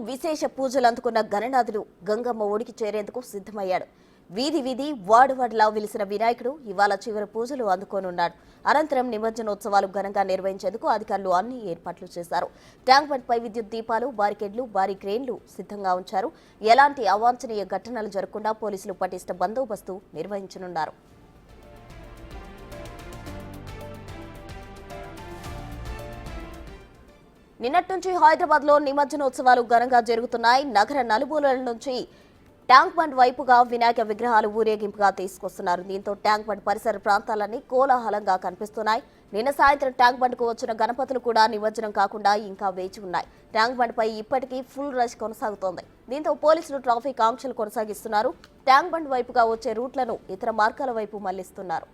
విశేష పూజలు అందుకున్న గణనాథుడు గంగమ్మ ఒడికి చేరేందుకు సిద్ధమయ్యాడు. వీధి వీధి వాడువాడలా వెలిసిన వినాయకుడు ఇవాళ చివరి పూజలు అందుకోనున్నాడు. అనంతరం నిమజ్జనోత్సవాలు ఘనంగా నిర్వహించేందుకు అధికారులు అన్ని ఏర్పాట్లు చేశారు. ట్యాంక్ బండ్ పై విద్యుత్ దీపాలు, బారికేడ్లు, భారీ క్రేన్లు సిద్ధంగా ఉంచారు. ఎలాంటి అవాంఛనీయ ఘటనలు జరగకుండా పోలీసులు పటిష్ట బందోబస్తు నిర్వహించనున్నారు. నిన్నటి నుంచి హైదరాబాద్ లో నిమజ్జనోత్సవాలు ఘనంగా జరుగుతున్నాయి. నగర నలుమూలల నుంచి ట్యాంక్ బండ్ వైపుగా వినాయక విగ్రహాలు ఊరేగింపుగా తీసుకొస్తున్నారు. దీంతో ట్యాంక్ బండ్ పరిసర ప్రాంతాలన్నీ కోలాహలంగా కనిపిస్తున్నాయి. నిన్న సాయంత్రం ట్యాంక్ బండ్ కు వచ్చిన గణపతులు కూడా నిమజ్జనం కాకుండా ఇంకా వేచి ఉన్నాయి. ట్యాంక్ బండ్ పై ఇప్పటికీ ఫుల్ రష్ కొనసాగుతోంది. దీంతో పోలీసులు ట్రాఫిక్ ఆంక్షలు కొనసాగిస్తున్నారు. ట్యాంక్ బండ్ వైపుగా వచ్చే రూట్లను ఇతర మార్గాల వైపు మళ్లిస్తున్నారు.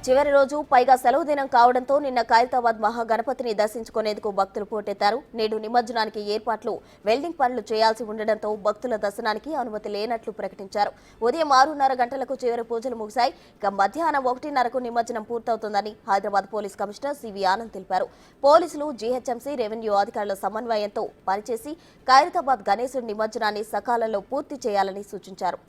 చివరి రోజు పైగా సెలవు దినం కావడంతో నిన్న ఖైరతాబాద్ మహాగణపతిని దర్శించుకునేందుకు భక్తులు పోటెత్తారు. నేడు నిమజ్జనానికి ఏర్పాట్లు వెల్డింగ్ పనులు చేయాల్సి ఉండడంతో భక్తుల దర్శనానికి అనుమతి లేనట్లు ప్రకటించారు. ఉదయం 6:30 గంటలకు చివరి పూజలు ముగిశాయి. ఇక మధ్యాహ్నం 1:30కు నిమజ్జనం పూర్తవుతుందని Hyderabad police commissioner CV Anand తెలిపారు. పోలీసులు, జీహెచ్ఎంసీ, రెవెన్యూ అధికారుల సమన్వయంతో పనిచేసి ఖైరతాబాద్ గణేశుడి నిమజ్జనాన్ని సకాలంలో పూర్తి చేయాలని సూచించారు.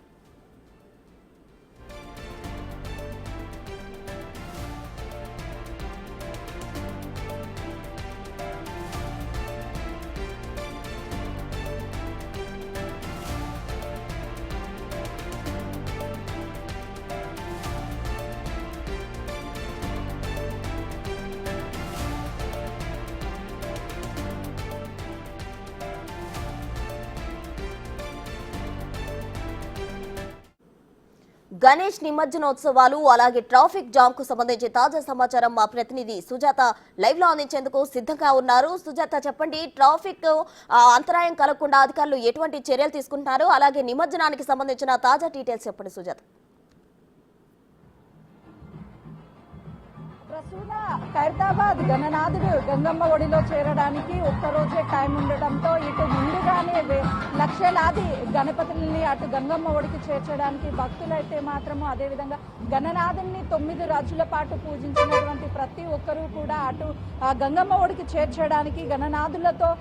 గణేష్ నిమజ్జనోత్సవాలు అలాగే ట్రాఫిక్ జామ్ కు సంబంధించి తాజా సమాచారం మా ప్రతినిధి సుజాత లైవ్ లో అందించేందుకు సిద్ధంగా ఉన్నారు. సుజాత, చెప్పండి, ట్రాఫిక్ అంతరాయం కలగకుండా అధికారులు ఎటువంటి చర్యలు తీసుకుంటున్నారు? అలాగే నిమజ్జనానికి సంబంధించిన తాజా డీటెయిల్స్ చెప్పండి సుజాత. ఖైరతాబాద్ గణనాథుడు గంగమ్మ ఒడిలో చేరడానికి ఒక్కరోజే టైం ఉండటంతో ఇటు ముందుగానే లక్షలాది గణపతుల్ని అటు గంగమ్మ ఒడికి చేర్చడానికి భక్తులైతే మాత్రము, అదేవిధంగా గణనాథుని 9 రోజుల పాటు పూజించినటువంటి ప్రతి ఒక్కరూ కూడా అటు గంగమ్మ ఒడికి చేర్చడానికి గణనాథులతో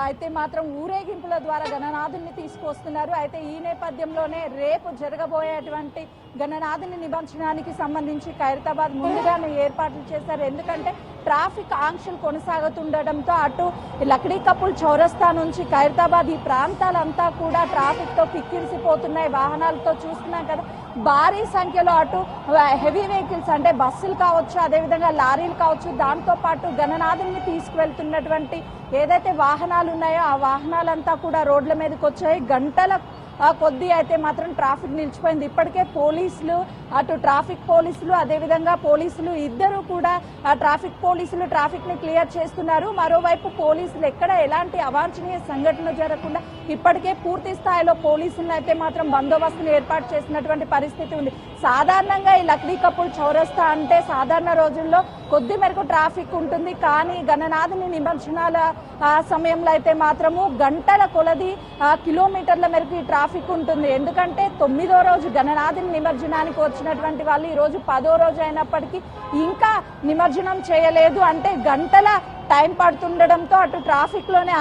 అయితే మాత్రం ఊరేగింపుల ద్వారా గణనాథుని తీసుకొస్తున్నారు. అయితే ఈ నేపథ్యంలోనే రేపు జరగబోయేటువంటి గణనాథుని నిమజ్జనానికి సంబంధించి ఖైరతాబాద్ ముందుగానే ఏర్పాట్లు చేశారు. ఎందుకంటే ట్రాఫిక్ ఆంక్షలు కొనసాగుతుండటంతో అటు లక్డీకపుల్ చౌరస్తా నుంచి ఖైరతాబాద్ ఈ ప్రాంతాలంతా కూడా ట్రాఫిక్ తో కిక్కిరిసిపోతున్నాయి. వాహనాలతో చూస్తున్నాం కదా, భారీ సంఖ్యలో అటు హెవీ వెహికల్స్ అంటే బస్సులు కావచ్చు, అదేవిధంగా లారీలు కావచ్చు, దాంతో పాటు గణనాథుని తీసుకువెళ్తున్నటువంటి ఏదైతే వాహనాలు ఉన్నాయో ఆ వాహనాలంతా కూడా రోడ్ల మీదకి వచ్చాయి. గంటల కొద్ది అయితే మాత్రం ట్రాఫిక్ నిలిచిపోయింది. ఇప్పటికే పోలీసులు, అటు ట్రాఫిక్ పోలీసులు, అదేవిధంగా పోలీసులు ఇద్దరు కూడా ట్రాఫిక్ పోలీసులు ట్రాఫిక్ ని క్లియర్ చేస్తున్నారు. మరోవైపు పోలీసులు ఎక్కడ ఎలాంటి అవాంఛనీయ సంఘటన జరగకుండా ఇప్పటికే పూర్తి స్థాయిలో పోలీసులను అయితే మాత్రం బందోబస్తును ఏర్పాటు చేసినటువంటి పరిస్థితి ఉంది. సాధారణంగా ఈ లక్డీకపుల్ చౌరస్తా అంటే సాధారణ రోజుల్లో కొద్ది మేరకు ట్రాఫిక్ ఉంటుంది. కానీ గణనాథుని నిమజ్జనాల సమయంలో అయితే మాత్రము గంటల కొలది కిలోమీటర్ల మేరకు ఈ ట్రాఫిక్ ఉంటుంది. ఎందుకంటే 9వ రోజు గణనాథుని నిమజ్జనానికి వచ్చినటువంటి వాళ్ళు ఈ రోజు 10వ రోజు అయినప్పటికీ ఇంకా నిమజ్జనం చేయలేదు. అంటే గంటల టైం పడుతుండడంతో అటు ట్రాఫిక్ లోనే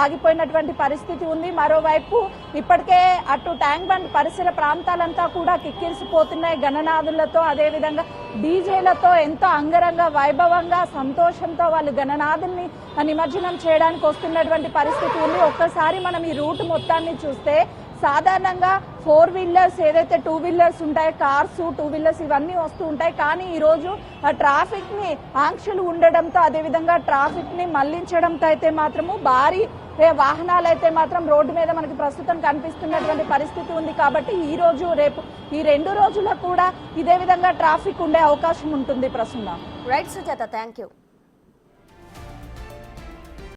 ఆగిపోయినటువంటి పరిస్థితి ఉంది. మరోవైపు ఇప్పటికే అటు ట్యాంక్ బండ్ పరిసర ప్రాంతాలంతా కూడా కిక్కిరిసిపోతున్నాయి గణనాథులతో, అదేవిధంగా డీజేలతో ఎంతో అంగరంగ వైభవంగా సంతోషంతో వాళ్ళు గణనాథుల్ని నిమజ్జనం చేయడానికి వస్తున్నటువంటి పరిస్థితి ఉంది. ఒక్కసారి మనం ఈ రూట్ మొత్తాన్ని చూస్తే సాధారణంగా 4 వీలర్స్ ఏదైతే 2 వీలర్స్ ఉంటాయో, కార్స్, 2 వీలర్స్ ఇవన్నీ వస్తూ ఉంటాయి. కానీ ఈరోజు ఆ ట్రాఫిక్ ని ఆంక్షలు ఉండడంతో, అదేవిధంగా ట్రాఫిక్ ని మళ్లించడంతో అయితే మాత్రము భారీ వాహనాలు అయితే మాత్రం రోడ్డు మీద మనకి ప్రస్తుతం కనిపిస్తున్నటువంటి పరిస్థితి ఉంది. కాబట్టి ఈ రోజు రేపు ఈ 2 రోజులకు కూడా ఇదే విధంగా ట్రాఫిక్ ఉండే అవకాశం ఉంటుంది. ప్రస్తుతం రైట్ సుజాత, థ్యాంక్ యూ.